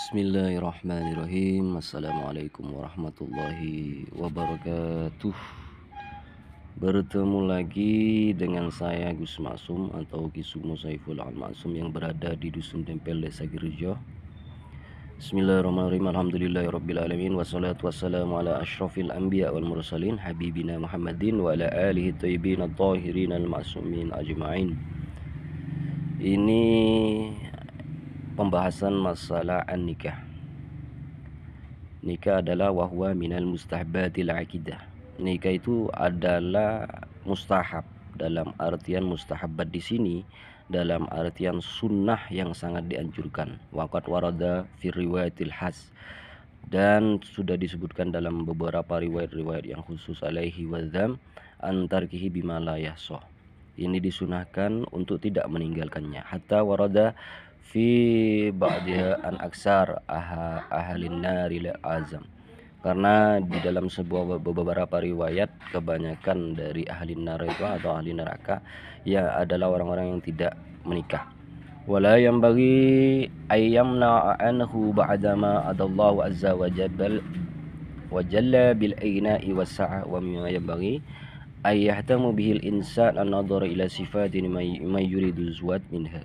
Bismillahirrahmanirrahim. Assalamualaikum warahmatullahi wabarakatuh. Bertemu lagi dengan saya Gus Maksum atau Kisumo Saiful Al-Maksum yang berada di Dusun Tempel Desa Girjo. Bismillahirrahmanirrahim. Alhamdulillahirabbil alamin wassalatu wassalamu ala asyrafil anbiya wal mursalin habibina Muhammadin wa ala alihi thayyibin at-tahirin al-ma'sumin ajma'in. Ini pembahasan masalah an-nikah. Nikah adalah wahwa minal mustahabatil aqidah. Nikah itu adalah mustahab, dalam artian mustahabat di sini dalam artian sunnah yang sangat dianjurkan. Waqad warada fi riwayatil has, dan sudah disebutkan dalam beberapa riwayat-riwayat yang khusus alaihi wadzam antarkihi bima la yahsah. Ini disunahkan untuk tidak meninggalkannya. Hatta warada fi ba'diha an aksar ahalin nari azam, karena di dalam sebuah beberapa riwayat kebanyakan dari ahli neraka atau ahli neraka ya adalah orang-orang yang tidak menikah. Wala yang bagi ayyamna anhu ba'dama adallahu azza wa jalla bil aina'i was sa'a wa mimma yanbaghi ay yahtamu bihil insan an nadhara ila sifatin may yuridu zuwad minha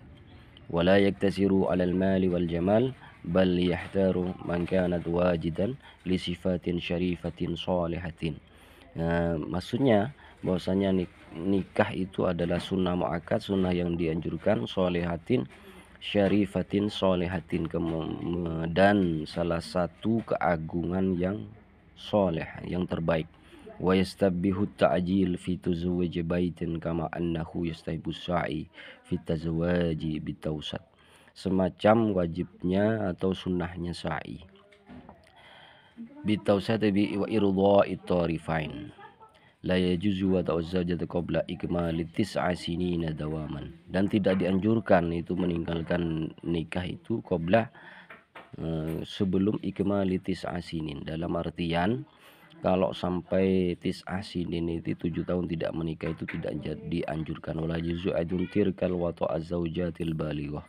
wala yaktasiru 'alal mali wal jamal bal yahtaru man kanat wajidan li sifatin syarifatin shalihatin. Maksudnya bahwasanya nikah itu adalah sunnah muakkad, sunnah yang dianjurkan, sholihatin syarifatin sholihatin, dan salah satu keagungan yang soleh, yang terbaik. Wa yastabihu ta'jil fi tuzawwuj baitin kama annahu yastahibu sa'i fi tazwaji bitawsat, semacam wajibnya atau sunnahnya sa'i bitawsat bi wa irdha'i tarifain. La yajuzu wa ta'azzajat qabla ikmali tis'a sinina dawaman, dan tidak dianjurkan itu meninggalkan nikah itu qabla sebelum ikmali tis'a sinin, dalam artian kalau sampai tis'ah sinin itu 7 tahun tidak menikah itu tidak dianjurkan. Wala juzu adun tirkal wa ta'azzaujatil balighah,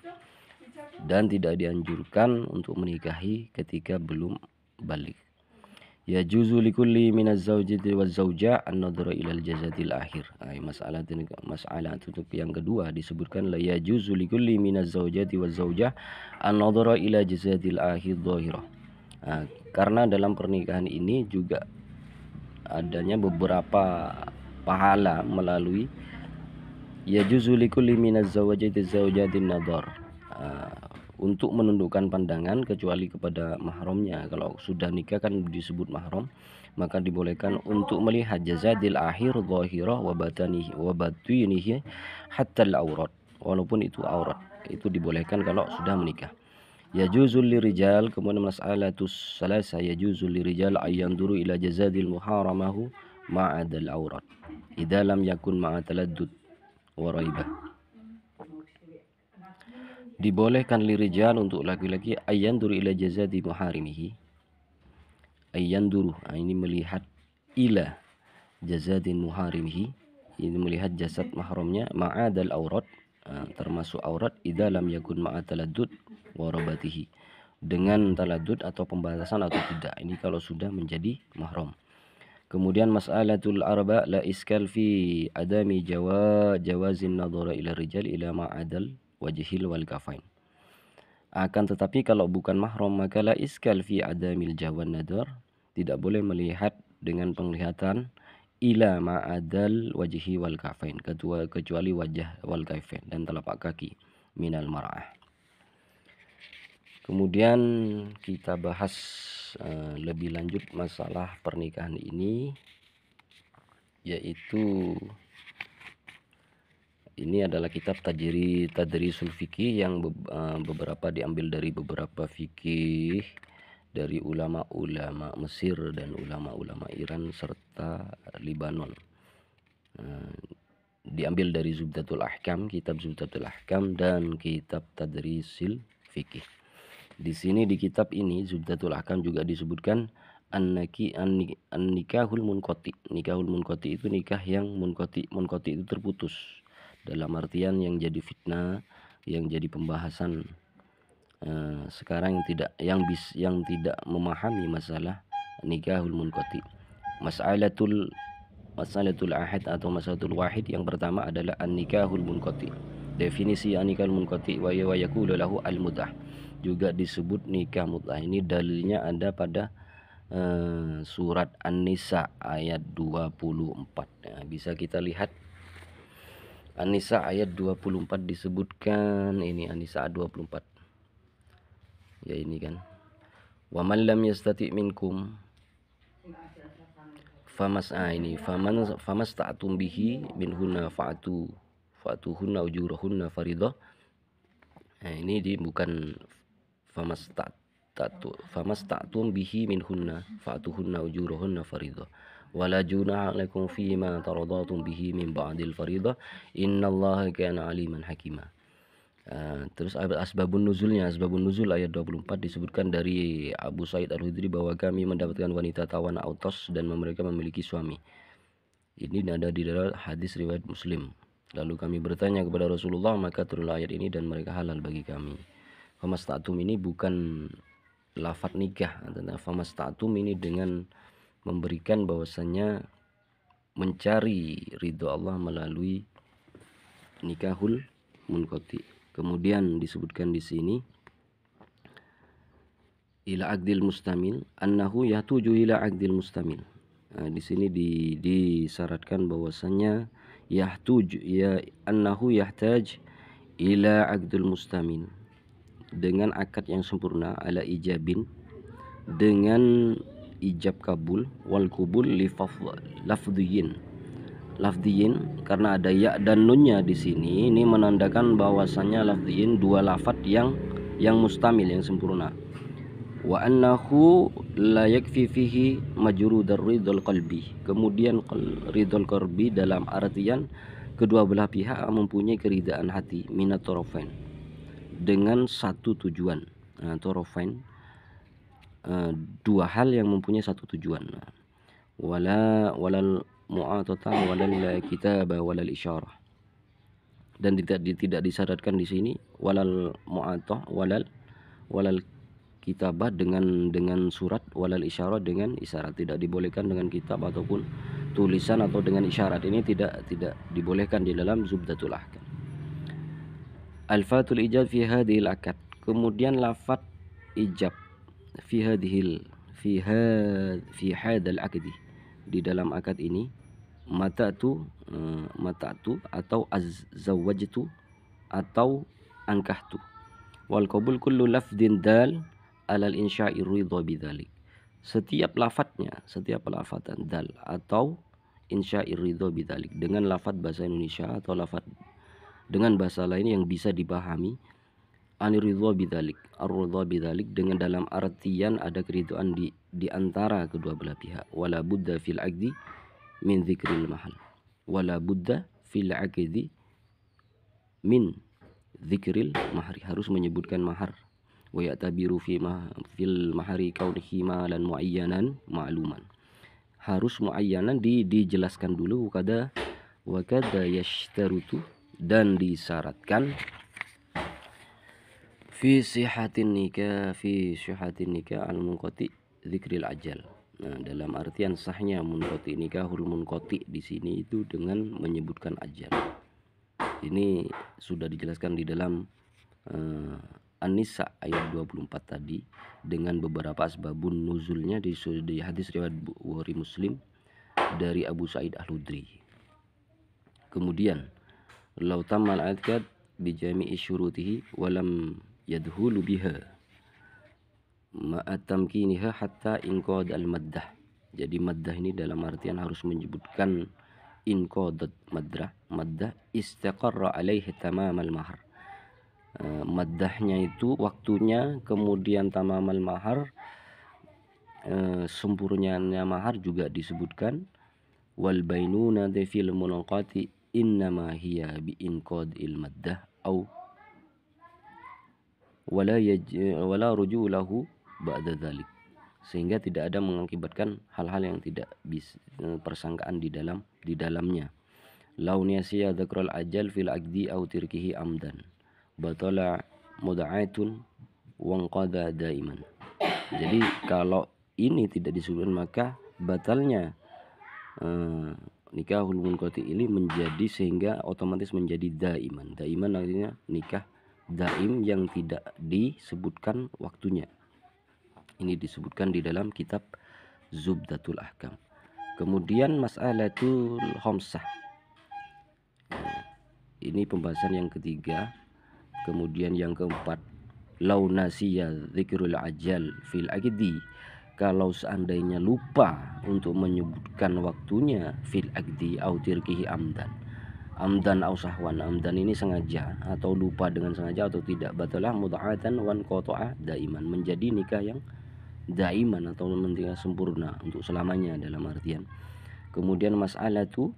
dan tidak dianjurkan untuk menikahi ketika belum balik. Ya juzu likulli minaz zaujati waz zauja an-nadhara ilal jazadil akhir. Masalah untuk yang kedua disebutkan la ya juzu likulli minaz zaujati waz zauja an-nadhara ila jazadil akhir dhahirah. Karena dalam pernikahan ini juga adanya beberapa pahala melalui ya juzu likulli minaz zawjati zawjatin nadhar, untuk menundukkan pandangan kecuali kepada mahramnya. Kalau sudah nikah kan disebut mahram, maka dibolehkan untuk melihat jazadil akhir dhahirah wa batinihi hatta al-aurat, walaupun itu aurat, itu dibolehkan kalau sudah menikah. Yajuzul lirijal, kemudian mas'alatus salasa, yajuzul lirijal ayyanduru ila jazadil muharamahu ma'adal aurat idza lam yakun ma'a taladdud wa raibah. Dibolehkan lirijal untuk laki-laki ayyanduru ila jazadi muharimihi, ayyanduru, ini melihat, ila jazadin muharimihi, ini melihat jasad mahramnya, ma'adal aurat, termasuk aurat, idza lam yakun ma'a taladdud warabatihi, dengan taladud atau pembatasan atau tidak, ini kalau sudah menjadi mahram. Kemudian mas'alatul arba la iskal fi adami jawazin nadhara ila rijal ila ma'adal wajhil wal kafain. Akan tetapi kalau bukan mahram maka la iskal fi adamil jawan nadhar, tidak boleh melihat dengan penglihatan ila ma'adal wajhi wal kafain, kecuali wajah wal kafain dan telapak kaki minal mar'ah. Kemudian kita bahas lebih lanjut masalah pernikahan ini, yaitu ini adalah kitab Tadrisul Fiqih yang beberapa diambil dari beberapa fikih dari ulama-ulama Mesir dan ulama-ulama Iran serta Libanon. Diambil dari Zubdatul Ahkam, kitab Zubdatul Ahkam dan kitab Tadrisul Fiqih. Di sini di kitab ini Zubdatul Ahkam juga disebutkan an-nikahul munqati. Nikahul munqati itu nikah yang munqati itu terputus, dalam artian yang jadi fitnah, yang jadi pembahasan sekarang yang tidak memahami masalah nikahul munqati. Mas'alatul ahad atau masalatul wahid yang pertama adalah an-nikahul munqati. Definisi an-nikahul munqati wa yaqulu lahu al-mut'ah. Juga disebut nikah mut'ah. Ini dalilnya ada pada surat An-Nisa ayat 24. Nah, bisa kita lihat An-Nisa ayat 24 disebutkan ini An-Nisa 24. Ya ini kan. Wa man lam yastati minkum famasta'tum bihi minhunna fa'tuhunna ujurahunna faridah. Nah, ini bukan famasta'tum bihi minhunna fa'tuhunna ujurahunna faridah. Wala junaha 'alaikum fima taradatum bihi min ba'dil faridah innallaha kana 'aliman hakima. Terus asbabun nuzul ayat 24 disebutkan dari Abu Sa'id Al-Khudri bahwa kami mendapatkan wanita tawan autos dan mereka memiliki suami. Ini ada di dalam hadis riwayat Muslim. Lalu kami bertanya kepada Rasulullah, maka turunlah ayat ini dan mereka halal bagi kami. Famasta'tum ini bukan lafadz nikah, famasta'tum ini dengan memberikan bahwasanya mencari ridho Allah melalui nikahul munqati. Kemudian disebutkan di sini ila aqdil mustamil annahu yahtuju ila aqdil mustamil. Nah, di sini disyaratkan bahwasanya annahu yahtaj ila aqdil mustamil, dengan akad yang sempurna, ala ijabin, dengan ijab kabul, wal kubul li lafdhiyin, karena ada ya dan nunnya di sini. Ini menandakan bahwasannya lafdhiyin dua lafadz yang mustamil, yang sempurna. Wa annahu la yakfi fihi majrudar ridul qalbi. Kemudian ridul qalbi dalam artian kedua belah pihak mempunyai keridaan hati, minat tarafain, dengan satu tujuan. Tarafain, dua hal yang mempunyai satu tujuan. Walal mu'atata walal kitabah walal isyarah, dan tidak disyaratkan di sini walal mu'atah walal kitabah dengan surat, walal isyarah dengan isyarat. Tidak dibolehkan dengan kitab ataupun tulisan atau dengan isyarat. Ini tidak dibolehkan di dalam Zubdatul Ahkam. Alfatul ijab fi hadhil akad. Kemudian lafaz ijab fi hadal akdi, di dalam akad ini, mata'tu atau azawajtu atau angkahtu. Wal qabul kullu lafdin dal alal insya'i ridha bidzalik. Setiap lafadzan dal atau insya'i ridha bidzalik, dengan lafadz bahasa Indonesia atau lafadz dengan bahasa lain yang bisa dipahami, aniridha bidzalik, ar-ridha bidzalik, dengan dalam artian ada keridhaan di antara kedua belah pihak. Wala budda fil aqdi min dzikril mahal. Wala budda fil aqdi min dzikril mahari, harus menyebutkan mahar. Wa ya'tabiru fil mahari kaunihi malan muayyanan ma'luman. Harus muayyanan dijelaskan dulu. Wa kada yashtarutu, dan disyaratkan fi sihhatin nikah al-munqati dzikril ajal. Nah, dalam artian sahnya munqati, nikahul munqati di sini itu dengan menyebutkan ajal. Ini sudah dijelaskan di dalam An-Nisa ayat 24 tadi, dengan beberapa asbabun nuzulnya di hadis riwayat Bukhari Muslim dari Abu Sa'id Al-Khudri. Kemudian lau tammal aqd bi jami'i syurutihi walam yadhulu biha ma'at tamkiniha hatta inqad al-maddah. Jadi maddah ini dalam artian harus menyebutkan inqadat maddah istaqarra alaihi tamamal mahar. Maddahnya itu waktunya, kemudian tamamal mahar, sempurnanya mahar juga disebutkan. Wal bainuna fil munaqati innama hiya bi inqadil maddah au wala rujulahu ba'da dzalik, sehingga tidak ada mengakibatkan hal-hal yang tidak bisa persangkaan di dalamnya. Lau nasiya dzakral ajal fil aqdi au tirkihi amdan batala mud'atun wanqada daiman. Jadi kalau ini tidak disebutkan maka batalnya nikahul munqati ini menjadi sehingga otomatis menjadi daiman. Daiman artinya nikah daim yang tidak disebutkan waktunya. Ini disebutkan di dalam kitab Zubdatul Ahkam. Kemudian mas'alatul khamsah. Ini pembahasan yang ketiga. Kemudian yang keempat, lau nasiya dzikrul ajal fil aqdi. Kalau seandainya lupa untuk menyebutkan waktunya fil aqdi au tirkihi amdan. Amdan au sahwan. Amdan ini sengaja atau lupa dengan sengaja atau tidak, batalah mud'atan wan qata'a daiman, menjadi nikah yang daiman atau nikah sempurna untuk selamanya dalam artian. Kemudian mas'alatu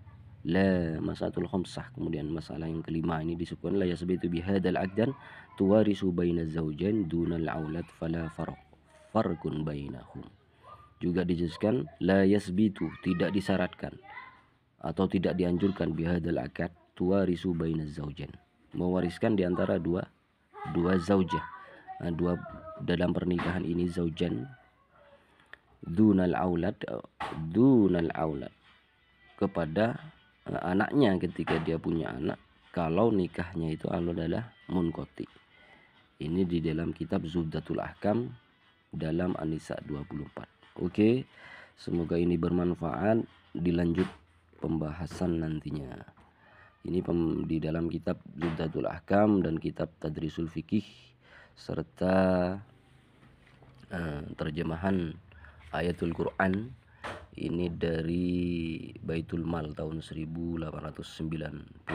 la mas'alatul khamsah. Kemudian masalah yang kelima ini disebutkan la yasbitu bihadzal aqdan tuwarisu bainaz zawjain dunal aulad fala farqun bainahum. Juga dijelaskan la yasbitu, tidak disyaratkan atau tidak dianjurkan bihadzal aqd tuwarisu bainaz zawjain, mewariskan di antara dua zaujah. Dua dalam pernikahan ini zaujan dunal aulad kepada anaknya ketika dia punya anak, kalau nikahnya itu adalah munqati. Ini di dalam kitab Zubdatul Ahkam dalam An-Nisa 24. Oke, semoga ini bermanfaat. Dilanjut pembahasan nantinya. Ini di dalam kitab Zubdatul Ahkam dan kitab Tadrisul Fikih serta terjemahan ayatul Quran. Ini dari Baitul Mal tahun 1895,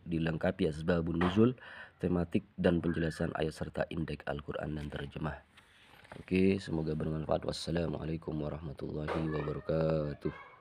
dilengkapi asbabun nuzul, tematik dan penjelasan ayat serta indeks Al-Quran dan terjemah. Oke, semoga bermanfaat. Wassalamualaikum warahmatullahi wabarakatuh.